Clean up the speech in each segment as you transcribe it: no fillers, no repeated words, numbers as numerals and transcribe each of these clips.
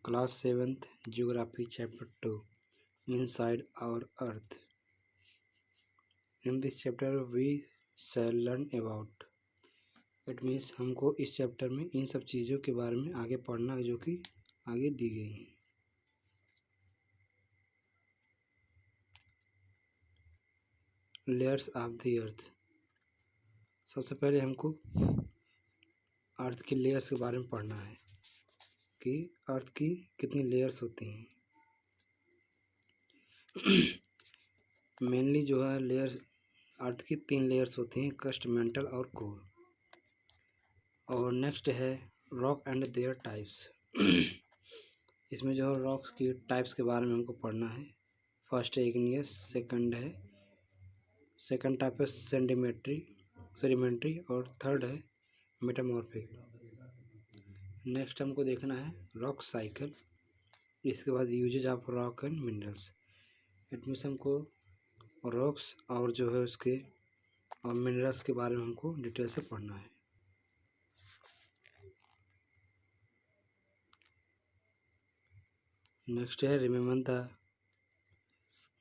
Class 7th Geography Chapter 2 Inside Our Earth. In this chapter we shall learn about. It means हमको इस chapter में इन सब चीज़ों के बारे में आगे पढ़ना जो कि आगे दी गई हैं। लेयर्स ऑफ द अर्थ। सबसे पहले हमको अर्थ की लेयर्स के बारे में पढ़ना है कि अर्थ की कितनी लेयर्स होती हैं। मेनली जो है लेयर्स अर्थ की 3 लेयर्स होती हैं, क्रस्ट, मेंटल और कोर। और नेक्स्ट है रॉक एंड देयर टाइप्स। इसमें जो है रॉक्स की टाइप्स के बारे में हमको पढ़ना है। फर्स्ट है इग्नियस, सेकंड टाइप है सेडिमेंट्री और थर्ड है मेटामॉर्फिक। नेक्स्ट हमको देखना है रॉक साइकिल। इसके बाद uses of rock and minerals. It means हमको रॉक्स और जो है उसके और मिनरल्स के बारे में हमको डिटेल से पढ़ना है। नेक्स्ट है remember the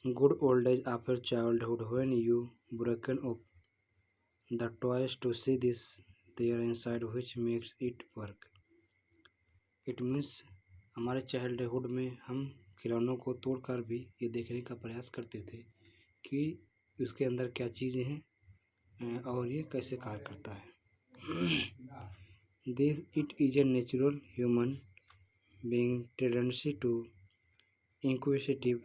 good old age of your childhood when you broken up the toys to see this there inside which makes it work. It means हमारे चाइल्डहुड में हम खिलौनों को तोड़कर भी ये देखने का प्रयास करते थे कि उसके अंदर क्या चीज़ें हैं और ये कैसे कार्य करता है। This it is a natural human being tendency to inquisitive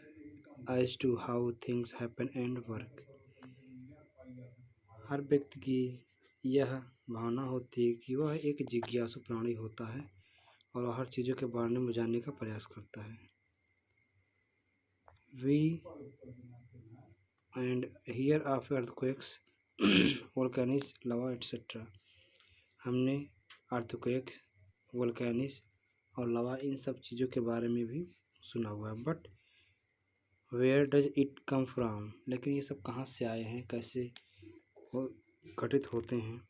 as to how things happen and work। हर व्यक्ति की यह भावना होती है कि वह एक जिज्ञासु प्राणी होता है और हर चीज़ों के बारे में जानने का प्रयास करता है। We and hear of earthquakes, volcanoes, lava etc. हमने अर्थक्वेक, वोल्केनिस और लवा इन सब चीज़ों के बारे में भी सुना हुआ है। But where does it come from, लेकिन ये सब कहाँ से आए हैं, कैसे घटित होते हैं।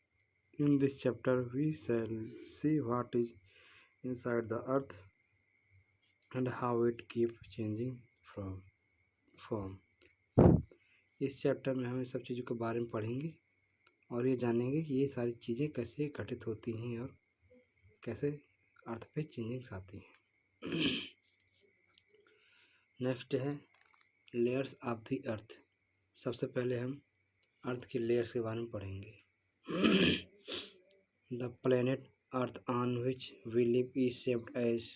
In this chapter we shall see what is inside the earth and how it keep changing from form. इस चैप्टर में हम इन सब चीज़ों के बारे में पढ़ेंगे और ये जानेंगे कि ये सारी चीज़ें कैसे घटित होती हैं और कैसे अर्थ पे चेंजिंग्स आती हैं। नेक्स्ट है लेयर्स ऑफ द अर्थ। सबसे पहले हम अर्थ की लेयर्स के बारे में पढ़ेंगे। The planet earth on which we live is shaped as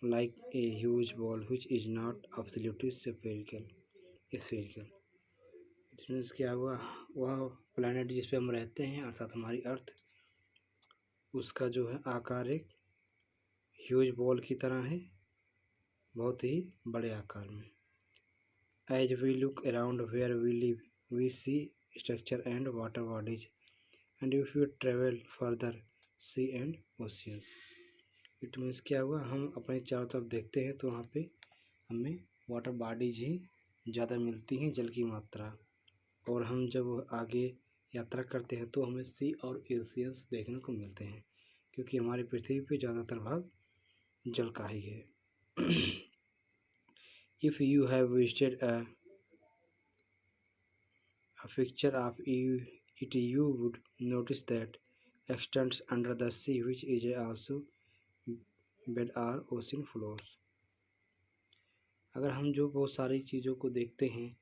like a huge ball which is not absolutely spherical. It means क्या हुआ, वह प्लैनेट जिस पे हम रहते हैं अर्थात हमारी अर्थ, उसका जो है आकार एक ह्यूज बॉल की तरह है, बहुत ही बड़े आकार में। As we look around where we live, we see structure and water bodies, and if we travel further, sea and oceans. It means क्या हुआ, हम अपने चारों तरफ देखते हैं तो वहाँ पे हमें वाटर बॉडीज ही ज़्यादा मिलती हैं, जल की मात्रा। और हम जब आगे यात्रा करते हैं तो हमें सी और ओशियंस देखने को मिलते हैं, क्योंकि हमारी पृथ्वी पे ज़्यादातर भाग जल का ही है। If you have visited a picture of it, you would notice that extends under the sea, which is also bed or ocean floors। अगर हम जो बहुत सारी चीज़ों को देखते हैं,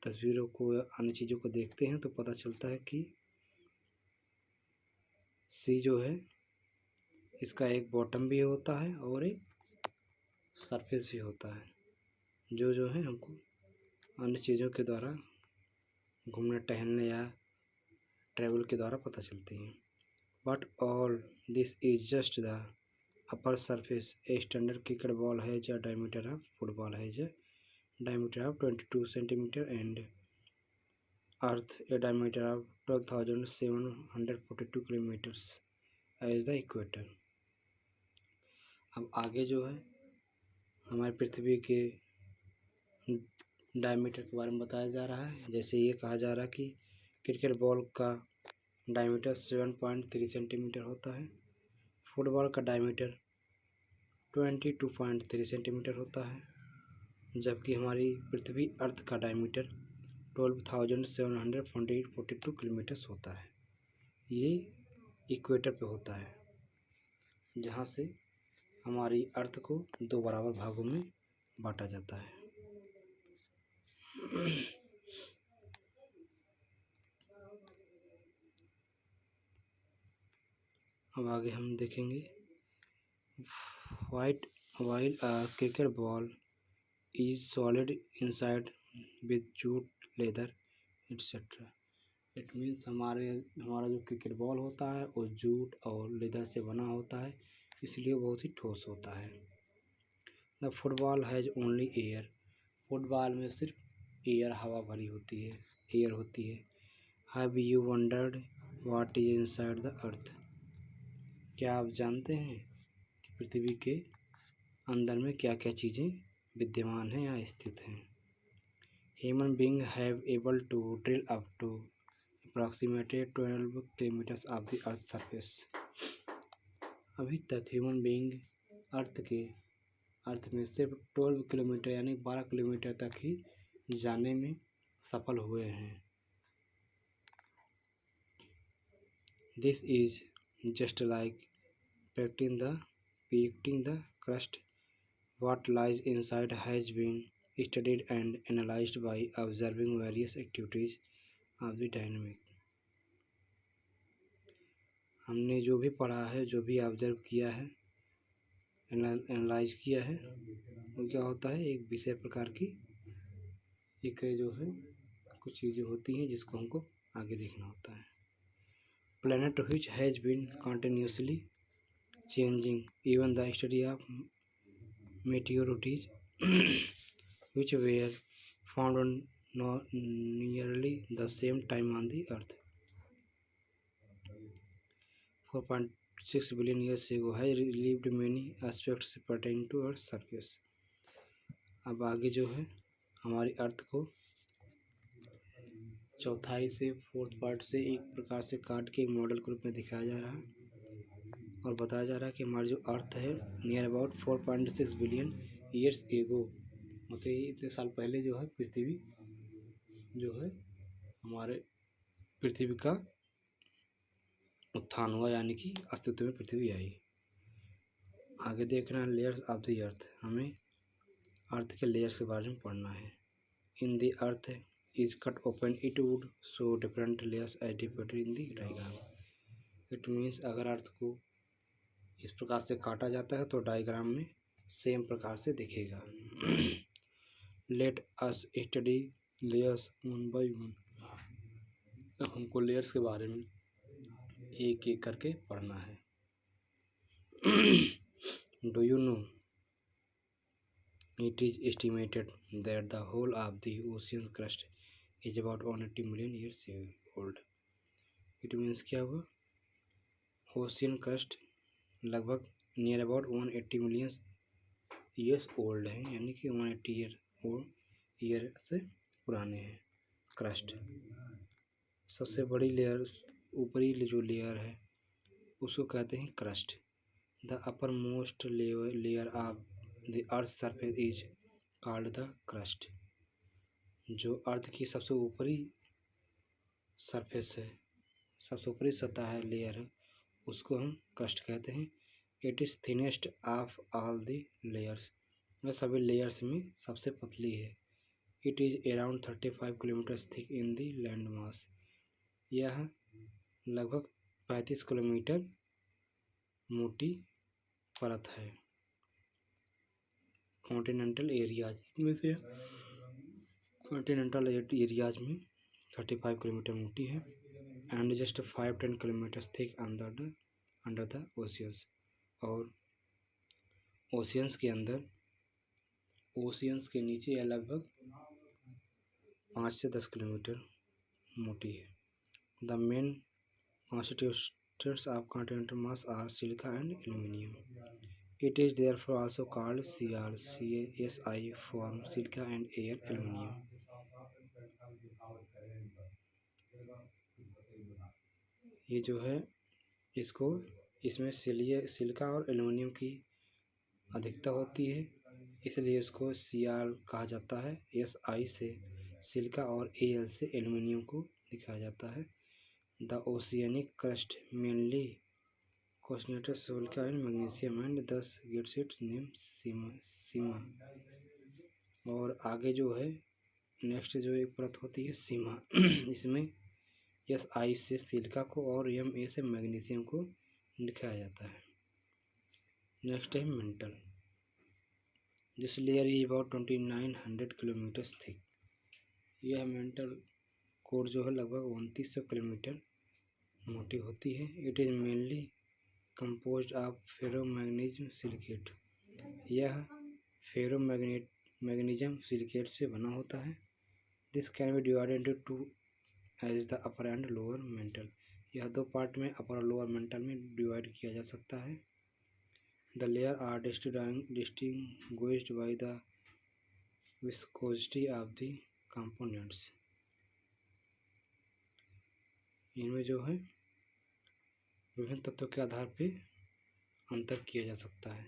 तस्वीरों को, अन्य चीज़ों को देखते हैं तो पता चलता है कि सी जो है इसका एक बॉटम भी होता है और एक सरफेस भी होता है, जो है हमको अन्य चीज़ों के द्वारा घूमने टहलने या ट्रैवल के द्वारा पता चलती हैं। But all this is just the upper surface. A standard cricket ball है जो डायमीटर ऑफ फुटबॉल है जो diameter of 22 centimetre and earth a diameter of 12,742 kilometres as the equator. अब आगे जो है हमारी पृथ्वी के डायमीटर के बारे में बताया जा रहा है। जैसे ये कहा जा रहा है कि क्रिकेट बॉल का डायमीटर 7.3 सेंटीमीटर होता है, फुटबॉल का डायमीटर 22.3 सेंटीमीटर होता है, जबकि हमारी पृथ्वी अर्थ का डायमीटर 12,742 किलोमीटर होता है। ये इक्वेटर पे होता है, जहाँ से हमारी अर्थ को 2 बराबर भागों में बांटा जाता है। अब आगे हम देखेंगे, while a cricket ball is solid inside with jute, leather, etc. It means हमारा जो क्रिकेट बॉल होता है वो जूट और लेदर से बना होता है, इसलिए बहुत ही ठोस होता है। The football has only air, football में सिर्फ एयर, हवा भरी होती है, एयर होती है। Have you wondered what is inside the earth, क्या आप जानते हैं कि पृथ्वी के अंदर में क्या क्या चीज़ें विद्यमान हैं या स्थित हैं। Human being have able to drill up to approximately 12 kilometres of the earth surface, अभी तक ह्यूमन बीइंग अर्थ में सिर्फ 12 किलोमीटर यानी 12 किलोमीटर तक ही जाने में सफल हुए हैं। This is just like peeking the crust. What lies inside has been studied and analyzed by observing various activities of the dynamic. हमने जो भी पढ़ा है, जो भी ऑब्जर्व किया है, एनालाइज किया है, वो क्या होता है, एक विषय प्रकार की एक जो है कुछ चीज़ें होती हैं जिसको हमको आगे देखना होता है। Planet which has been continuously changing, even the study of meteorites which were found on nearly the same time on the earth 4.6 billion years ago has relieved many aspects pertaining to earth's surface. अब आगे जो है हमारी अर्थ को चौथाई से fourth part से एक प्रकार से काट के एक मॉडल के रूप में दिखाया जा रहा है और बताया जा रहा है कि हमारी जो अर्थ है near about 4.6 billion years ago, मतलब इतने साल पहले जो है पृथ्वी जो है हमारे पृथ्वी का उत्थान हुआ, यानी कि अस्तित्व में पृथ्वी आई। आगे देखना है लेयर्स ऑफ द अर्थ, हमें अर्थ के लेयर्स के बारे में पढ़ना है। In the earth is cut open it would show different layers as depicted in the diagram. It means अगर अर्थ को इस प्रकार से काटा जाता है तो डायग्राम में सेम प्रकार से दिखेगा। Let us study layers one by one, हमको लेयर्स के बारे में एक एक करके पढ़ना है। Do you know it is estimated that the whole of the ocean crust is about 180 million years old. It means क्या हुआ, ओशियन क्रस्ट लगभग near about 180 million years old है, यानी कि 180 ईयर से पुराने हैं। क्रस्ट सबसे बड़ी लेयर, ऊपरी जो लेयर है उसको कहते हैं crust. The upper most layer of the earth surface is called the crust. जो अर्थ की सबसे ऊपरी सरफेस है, सबसे ऊपरी सतह है, लेयर है, उसको हम क्रस्ट कहते हैं। It is thinnest of all the layers, वह सभी लेयर्स में सबसे पतली है। It is around 35 kilometre thick in the land mass, यह लगभग 35 किलोमीटर मोटी परत है। कॉन्टिनेंटल एरियाज, इनमें से कॉन्टिनेंटल एरियाज में 35 किलोमीटर मोटी है। And just 5-10 kilometre thick under the oceans, और ओशियंस के अंदर, ओशियंस के नीचे यह लगभग 5 से 10 किलोमीटर मोटी है। The main constituents of continental mass are silica and aluminium. It is therefore also called CrSi form silica and air aluminium. ये जो है इसमें सिलिका और एल्यूमिनियम की अधिकता होती है, इसलिए इसको Cr कहा जाता है। Si से सिलिका और Al से एल्युमिनियम को दिखाया जाता है। The oceanic crust mainly concentrated silica and magnesium and thus gets its name सीमा। और आगे जो है नेक्स्ट जो एक परत होती है सीमा इसमें Si से सिलिका को और Ma से मैग्नीशियम को दिखाया जाता है। नेक्स्ट है mantle. This layer is about 2900 kilometre thick. यह मेंटल कोर जो है लगभग 2900 किलोमीटर मोटी होती है। It is mainly composed of ferromagnesium silicate. यह मैग्नीशियम सिलिकेट से बना होता है। This can be divided into two as the upper and lower mantle. यह दो पार्ट में अपर और लोअर मेंटल में डिवाइड किया जा सकता है। The layer are distinguished by the viscosity of the components. इनमें जो है विभिन्न तत्वों के आधार पे अंतर किया जा सकता है।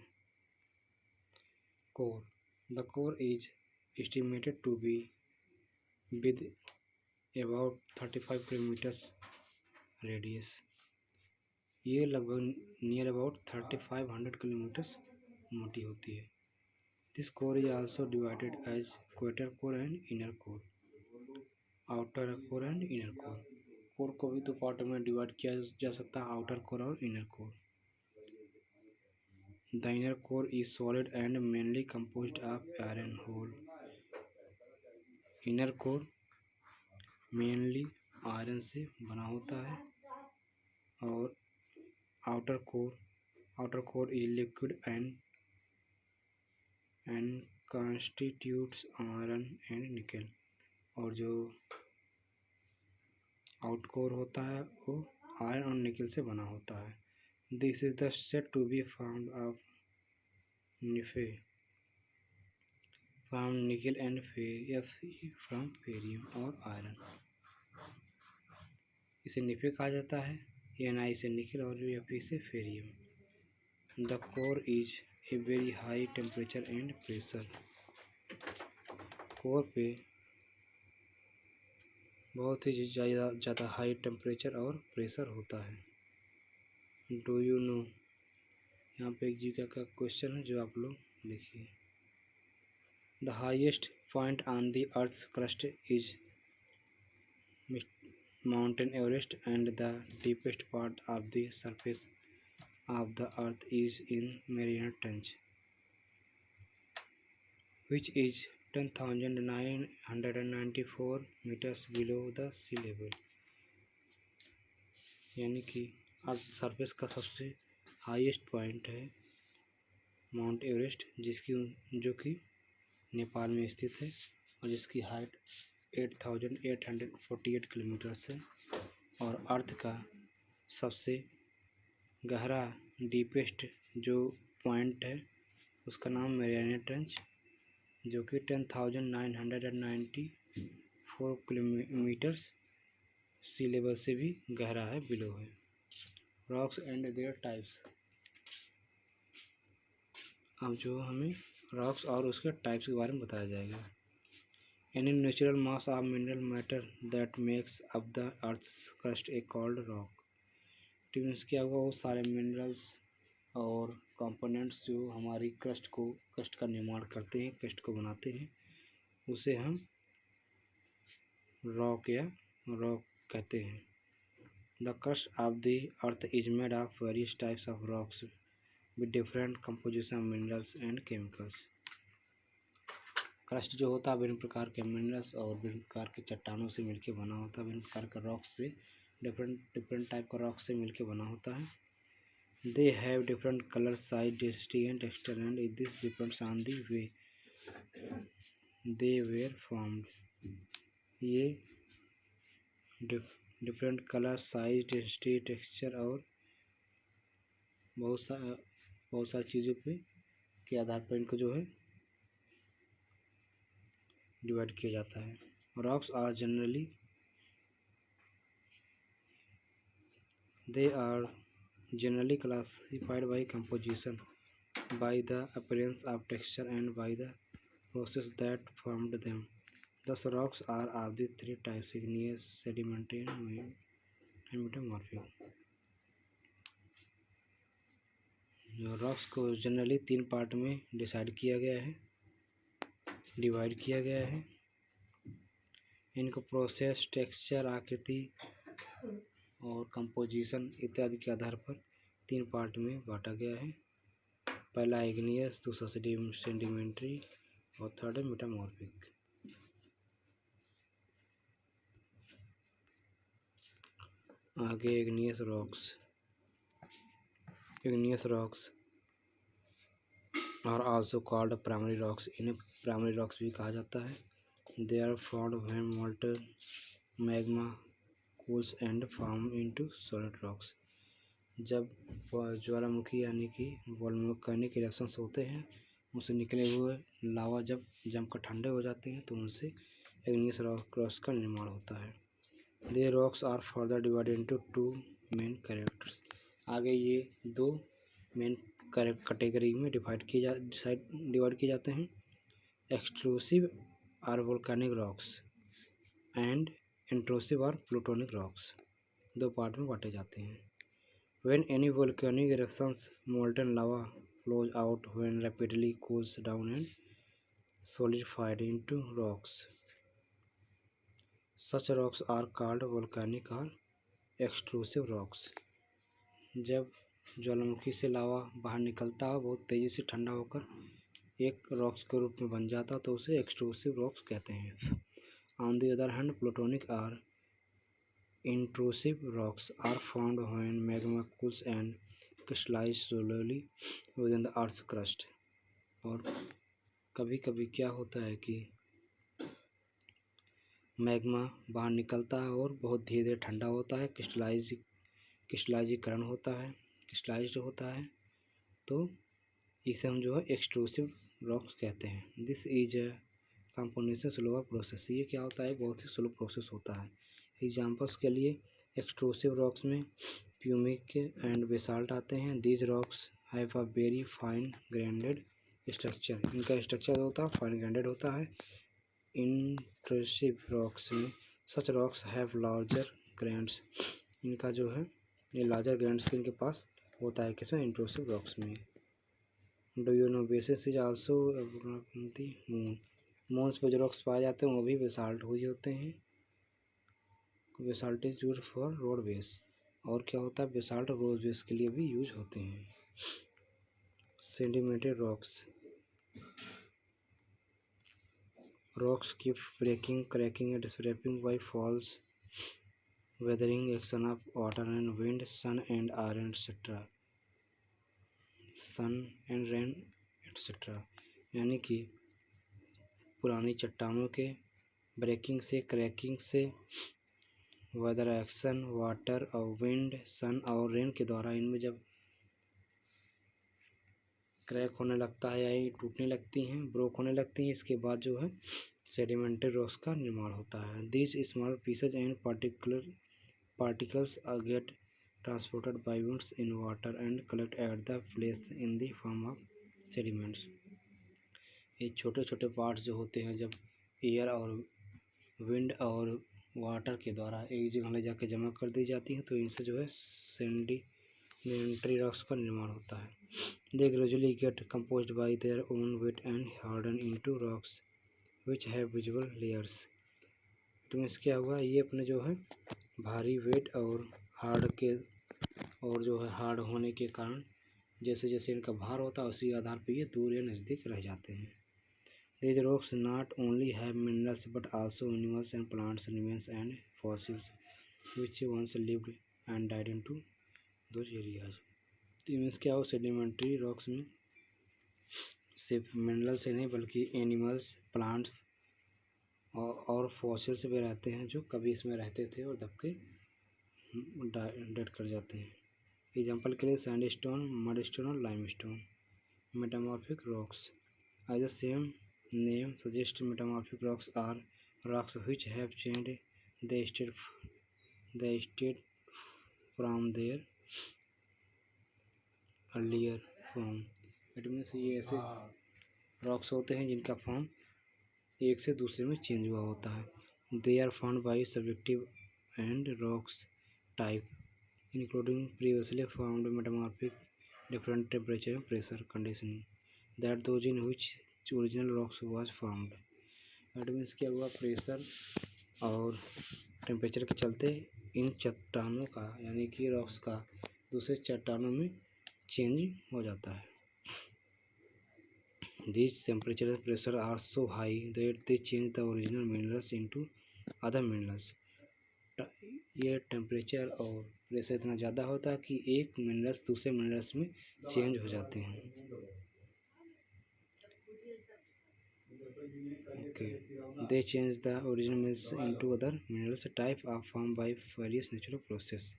Core. The core is estimated to be with about 35 kilometres radius. ये लगभग नियर अबाउट 3500 किलोमीटर्स मोटी होती है। This core is also divided as quarter core and inner core. Outer core and inner core. Core को भी दो part में divide किया जा सकता है, आउटर कोर और inner core. The inner core is solid and mainly composed of iron whole. Inner core mainly iron से बना होता है और outer core is liquid and constitutes iron and nickel. और जो आउट कोर होता है वो आयरन और निकल से बना होता है। This is the set to be found of nickel and Fe from ferrum और आयरन। इसे निफे कहा जाता है। Na से निकल और Fe से Ferium. The core is a very high temperature and pressure. Core पे बहुत ही ज़्यादा हाई टेम्परेचर और प्रेशर होता है। Do you no. यहाँ पे एक जीके का क्वेश्चन है जो आप लोग देखिए। The highest point on the earth's crust is Mount Everest and the deepest part of the surface of the earth is in Mariana Trench which is 10,994 meters below the sea level। यानी कि earth surface का सबसे highest point है mount Everest, जो कि नेपाल में स्थित है और जिसकी हाइट 8,848 किलोमीटर है। और अर्थ का सबसे गहरा डीपेस्ट जो पॉइंट है उसका नाम मैरियाना ट्रेंच, जो कि 10,994 किलोमीटर्स सी लेवल से भी गहरा है, बिलो है। Rocks and there types. अब जो हमें रॉक्स और उसके टाइप्स के बारे में बताया जाएगा। Any natural mass of mineral matter that makes up the earth's crust a called rock. Means क्या हुआ, वो सारे मिनरल्स और कंपोनेंट्स जो हमारी क्रस्ट का निर्माण करते हैं, क्रस्ट को बनाते हैं, उसे हम रॉक कहते हैं। The crust of the earth is made of various types of rocks with different composition minerals and chemicals. Crust जो होता है विभिन्न प्रकार के मिनरल्स और विभिन्न प्रकार के चट्टानों से मिलकर बना होता है, विभिन्न प्रकार के रॉक्स से, डिफरेंट टाइप का रॉक से मिलकर बना होता है। They have different colour, size, density and texture and this depends on the way they were formed. ये different colour, size, density, texture और बहुत सारी चीज़ों के आधार पर इनको जो है डिवाइड किया जाता है। Rocks are generally classified by composition. by the appearance of texture and by the process that formed them. Thus, rocks are of the three types: igneous, sedimentary, and metamorphic. Rocks को generally तीन part में divide किया गया है। इनको process, texture, आकृति और composition इत्यादि के आधार पर तीन पार्ट में बांटा गया है। पहला इग्नियस, दूसरा सेडिमेंट्री और थर्ड है मेटामॉर्फिक। आगे igneous rocks are also called primary rocks. इन्हें प्राइमरी रॉक्स भी कहा जाता है। They are found when molten magma cools and form into solid rocks. जब ज्वालामुखी यानी कि वोल्केनिक इरप्शंस होते हैं, उनसे निकले हुए लावा जब जमकर ठंडे हो जाते हैं तो उनसे इग्नियस रॉक्स का निर्माण होता है। They rocks are further divided into two main characters. आगे ये दो मेन कैटेगरी में डिवाइड किए जाते हैं: extrusive or volcanic rocks and intrusive or plutonic rocks. दो पार्ट में बांटे जाते हैं। When any volcanic eruptions, molten lava flows out when rapidly cools down and solidified into rocks. Such rocks are called volcanic or extrusive rocks. जब ज्वालामुखी से लावा बाहर निकलता है, बहुत तेज़ी से ठंडा होकर एक रॉक्स के रूप में बन जाता, तो उसे एक्सट्रूसिव रॉक्स कहते हैं। On the other hand, plutonic or intrusive rocks are found when magma cools and crystallizes slowly within the earth's crust. और कभी कभी क्या होता है कि मैग्मा बाहर निकलता है और बहुत धीरे धीरे ठंडा होता है, क्रिस्टलाइजीकरण क्रिस्टलाइज्ड होता है, तो इसे हम जो है एक्सट्रूसिव रॉक्स कहते हैं। This is a composition slower process. ये क्या होता है, बहुत ही स्लो प्रोसेस होता है। एग्जाम्पल्स के लिए एक्सट्रूसिव रॉक्स में प्यूमिक एंड बेसाल्ट आते हैं। These rocks have a very fine grinded structure. इनका स्ट्रक्चर होता है फाइन ग्राइंडेड होता है। इंट्रूसिव रॉक्स में सच रॉक्स हैव लार्जर ग्रैंड्स। इनका जो है ये लार्जर ग्रैंड्स इनके पास होता है किसमें, इंट्रूसिव रॉक्स में। Do you no basis is also moon. Moons पर जो रॉक्स पाए जाते हैं वो भी बेसाल्ट हुई होते हैं। Basalt is use for road base. और क्या होता है, बेसाल्ट रोड बेस के लिए भी यूज होते हैं। Sedimentary rocks keep breaking, cracking and scrapping by falls weathering action of water and wind, sun and rain etc. यानी कि पुरानी चट्टानों के ब्रेकिंग से, क्रैकिंग से, वेदर एक्शन, वाटर और विंड, सन और रेन के द्वारा इनमें जब क्रैक होने लगता है या ये टूटने लगती हैं, ब्रोक होने लगती हैं, इसके बाद जो है सेडिमेंटरी रॉक्स का निर्माण होता है। These small pieces and particles get transported by winds in water and collect at the place in the form of sediments. ये छोटे छोटे पार्ट्स जो होते हैं जब एयर और विंड और वाटर के द्वारा एक जगह ले जाकर जमा कर दी जाती हैं, तो इनसे जो है सेडिमेंटरी रॉक्स का निर्माण होता है। They gradually get composed by their own weight and harden into rocks which have visible layers. तो मीन्स क्या हुआ, ये अपने जो है भारी वेट और हार्ड होने के कारण जैसे जैसे इनका भार होता है उसी आधार पर ये दूर या नज़दीक रह जाते हैं। These rocks not only have minerals but also animals and plants remains and fossils which once lived and died into those areas. तो मीन्स क्या हो, सेडिमेंट्री रॉक्स में सिर्फ मिनरल से नहीं बल्कि एनिमल्स, प्लांट्स और फॉसिल्स भी रहते हैं जो कभी इसमें रहते थे और दब के डेड कर जाते हैं। एग्जाम्पल के लिए सैंडस्टोन, मडस्टोन और limestone. Metamorphic rocks as the same name suggest, metamorphic rocks are rocks which have changed the state from their earlier form. It means ये ऐसे रॉक्स होते हैं जिनका फॉर्म एक से दूसरे में चेंज हुआ होता है। They are found by subjective and rocks type including previously found metamorphic different temperature and pressure conditioning that those in which original rocks was found. That means क्या हुआ, प्रेशर और टेम्परेचर के चलते इन चट्टानों का यानी कि रॉक्स का दूसरे चट्टानों में चेंज हो जाता है। These temperature and pressure are so high that they change the original minerals into other minerals। ये टेम्परेचर और प्रेशर इतना ज़्यादा होता है कि एक मिनरल्स दूसरे मिनरल्स में चेंज हो जाते हैं। Okay, they change the original minerals into other minerals type or form by various natural process.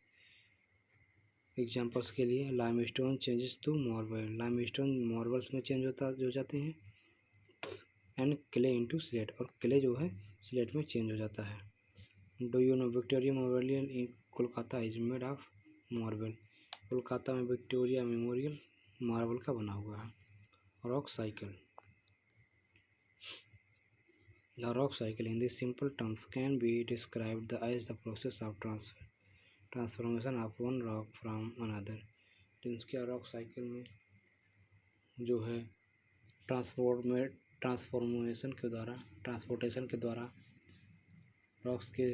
Examples के लिए limestone changes to marble, limestone marbles में चेंज हो जाते हैं। एंड क्ले इनटू स्लेट, और क्ले जो है स्लेट में चेंज हो जाता है। Do you know Victoria Memorial in Kolkata is made of marble, Kolkata में विक्टोरिया मेमोरियल मार्बल का बना हुआ है। Rock cycle, the rock cycle in this simple terms can be described as the process of transformation of one rock from another. इसके rock cycle में जो है transformation के द्वारा रॉक्स के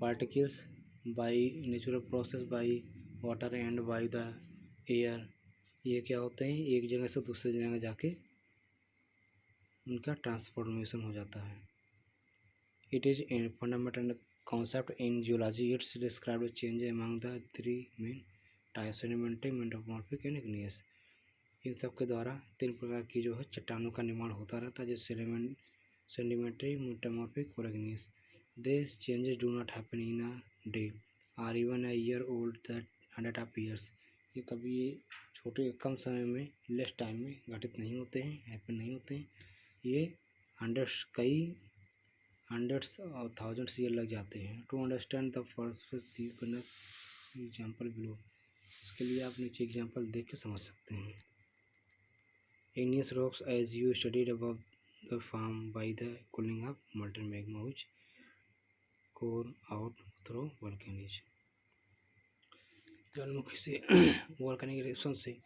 particles by natural process by water and by the air, ये क्या होते हैं, एक जगह से दूसरी जगह जाके उनका ट्रांसफॉर्मेशन हो जाता है। It is a fundamental concept in geology. It's described change among the three main types sedimentary, metamorphic and igneous. इन सब के द्वारा तीन प्रकार की जो है चट्टानों का निर्माण होता रहता है, जैसे सेडिमेंट्री, मेटामॉर्फिक और igneous. These changes do not happen in a day or even a year old that 100 of years। ये कभी छोटे कम समय में लेस टाइम में घटित नहीं होते हैं, हैपन नहीं होते हैं। ये हंड्रेड्स और थाउजेंड्स ईयर लग जाते हैं। To understand the first example below, इसके लिए आप नीचे एग्जाम्पल देख के समझ सकते हैं। igneous rocks as you studied above the formed by the cooling of molten magma which core out through volcanoes। ज्वालामुखी से वोल्केनिक इरेप्शन से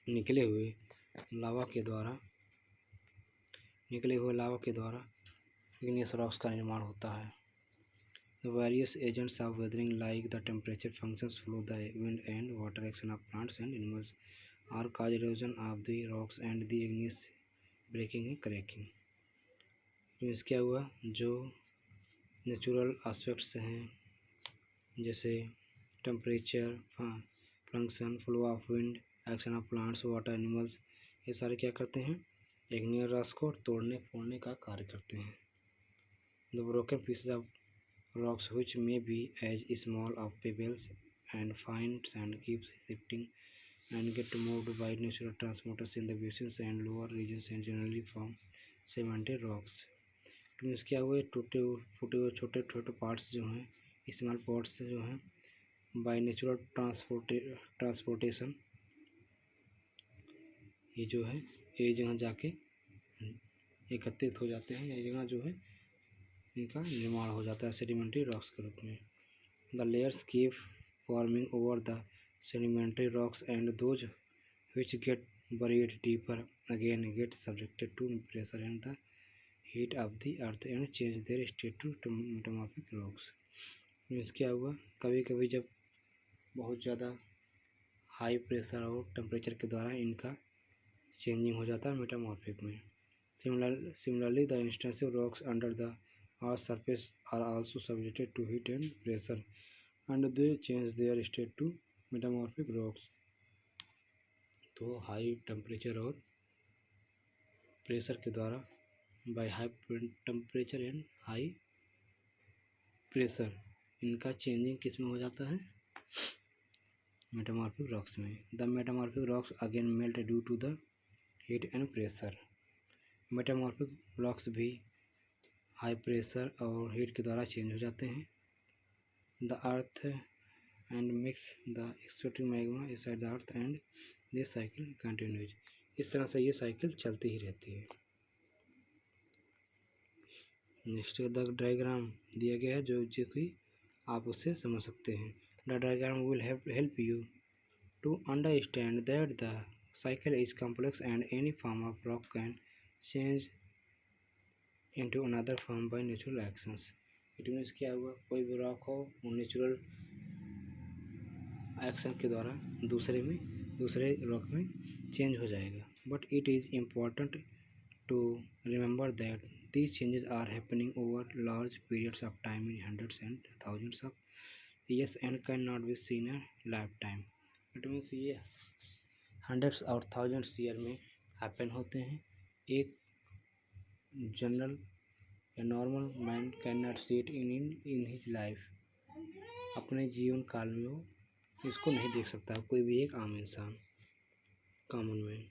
निकले हुए लावा के द्वारा igneous रॉक्स का निर्माण होता है। The various agents of weathering like the temperature functions, flow, the wind and water action of plants and animals are cause erosion of the rocks and the igneous breaking and cracking। Means क्या हुआ, जो natural aspects हैं जैसे temperature, function, flow of wind, action of plants, water, animals, ये सारे क्या करते हैं, igneous रॉक्स को तोड़ने फोड़ने का कार्य करते हैं। The broken pieces of rocks which may be as small as pebbles and fine sand keeps shifting and get moved by natural transporters in the basins and lower regions and generally form sedimentary rocks। Means क्या हुए, फूटे हुए छोटे छोटे parts जो हैं, small parts जो हैं, बाय नेचुरल ट्रांसपोर्टेशन ये जो है एक जगह जाके एकत्रित हो जाते हैं, एक जगह जो है इनका निर्माण हो जाता है सेडिमेंट्री रॉक्स के रूप में। The layers keep forming over the sedimentary rocks and those which get buried deeper again get subjected to pressure and the heat of the earth and change their state to metamorphic rocks। Means क्या हुआ, कभी कभी जब बहुत ज़्यादा high pressure और temperature के द्वारा इनका चेंजिंग हो जाता है मेटामॉर्फिक में। Similarly the extensive rocks under the earth's surface are also subjected to heat and pressure and they change their state to metamorphic rocks। तो हाई टेम्परेचर और प्रेशर के द्वारा by high temperature and high pressure इनका changing किस में हो जाता है, मेटामॉर्फिक रॉक्स में। The metamorphic rocks again melt due to the heat and pressure. Metamorphic rocks भी हाई प्रेशर और हीट के द्वारा चेंज हो जाते हैं। The earth and mix the expecting magma inside the earth and this cycle continues. इस तरह से ये साइकिल चलती ही रहती है। नेक्स्ट द डायग्राम दिया गया है जो कि आप उससे समझ सकते हैं। The diagram will help you to understand that the cycle is complex and any form of rock can change into another form by natural actions। It means क्या हुआ, कोई भी रॉक हो वो नेचुरल एक्शन के द्वारा दूसरे रॉक में चेंज हो जाएगा। But it is important to remember that these changes are happening over large periods of time in hundreds and thousands of years and cannot be seen a lifetime। It means ये hundreds और thousands year में happen होते हैं। एक general या normal man can not see it in his life. अपने जीवन काल में वो इसको नहीं देख सकता कोई भी एक आम इंसान, common man.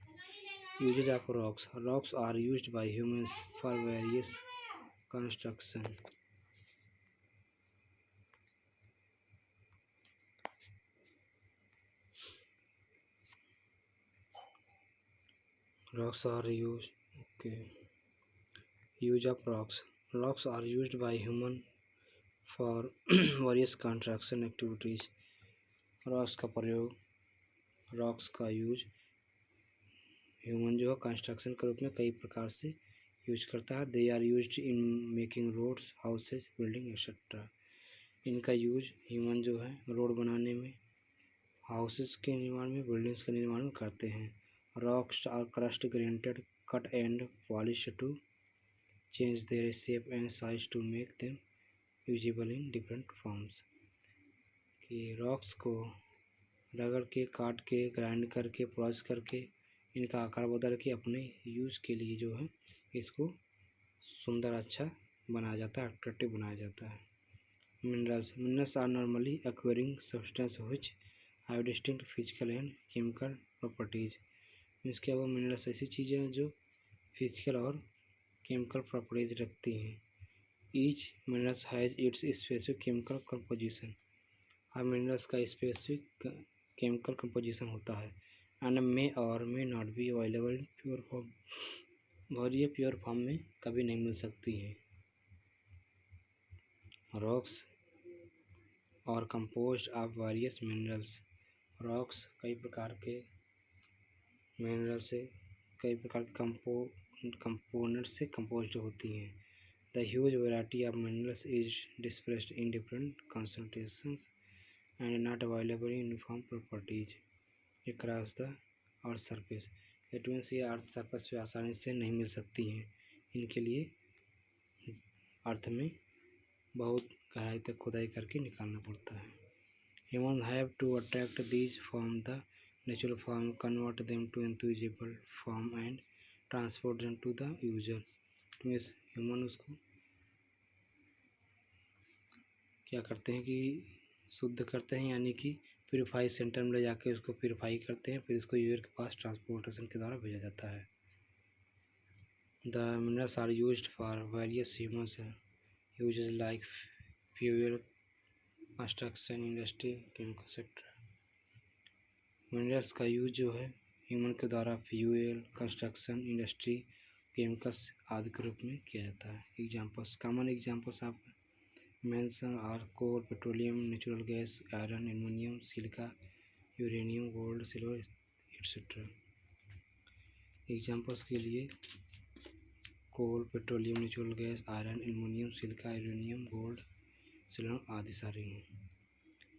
Uses of rocks. Rocks are used by humans for various construction. Rocks are used. Okay. Use of rocks. Rocks are used by human for various construction activities। Rocks का प्रयोग, रॉक्स का use human जो है construction के रूप में कई प्रकार से यूज करता है। They are used in making roads, houses, building etcetera. इनका यूज ह्यूमन जो है रोड बनाने में, हाउसेज के निर्माण में, बिल्डिंग्स के निर्माण में करते हैं। Rocks are crust, grinded, cut and polish to change their shape and size to make them usable in different forms. कि रॉक्स को रगड़ के, काट के, ग्राइंड करके, पॉलिश करके इनका आकार बदल के अपने यूज़ के लिए जो है इसको सुंदर, अच्छा बनाया जाता है, अट्रैक्टिव बनाया जाता है। Minerals are normally acquiring substance which have distinct physical and chemical properties. Means क्या, वो मिनरल्स ऐसी चीज़ें हैं जो फिजिकल और केमिकल प्रॉपर्टीज रखती हैं। Each minerals has its specific chemical composition. Her minerals का स्पेसिफिक केमिकल कंपोजिशन होता है। एंड मे और may not be available in pure form. और ये प्योर फॉर्म में कभी नहीं मिल सकती हैं। रॉक्स और composed of various minerals. Rocks कई प्रकार के मिनरल से, कई प्रकार के कंपोनेंट से कंपोज्ड होती हैं। The huge variety of minerals is displaced in different concentrations and not available in uniform properties across the earth surface. It means ये अर्थ सरफेस पे आसानी से नहीं मिल सकती हैं। इनके लिए अर्थ में बहुत गहराई तक खुदाई करके निकालना पड़ता है। Human have to attract these from the natural form, convert them to usable form and transport them to the user. Means human उसको क्या करते हैं कि शुद्ध करते हैं, यानी कि प्योरीफाई सेंटर में ले जाके उसको प्योरीफाई करते हैं, फिर इसको यूजर के पास ट्रांसपोर्टेशन के द्वारा भेजा जाता है। The minerals are used for various humans uses like fuel, construction industry, chemical sector. Minerals का यूज जो है ह्यूमन के द्वारा फ्यूल, कंस्ट्रक्शन इंडस्ट्री, केमिकल्स आदि के रूप में किया जाता है। Examples, common examples of mention are coal, petroleum, natural gas, iron, aluminium, silica, uranium, gold, silver etcetera. Examples के लिए coal, petroleum, natural gas, iron, aluminium, silica, uranium, gold, silver आदि सारे हैं।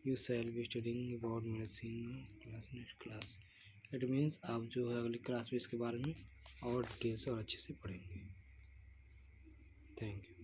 You shall be studying about medicine class next class. It means आप जो है अगली class में इसके बारे में और डिटेल से और अच्छे से पढ़ेंगे। Thank you.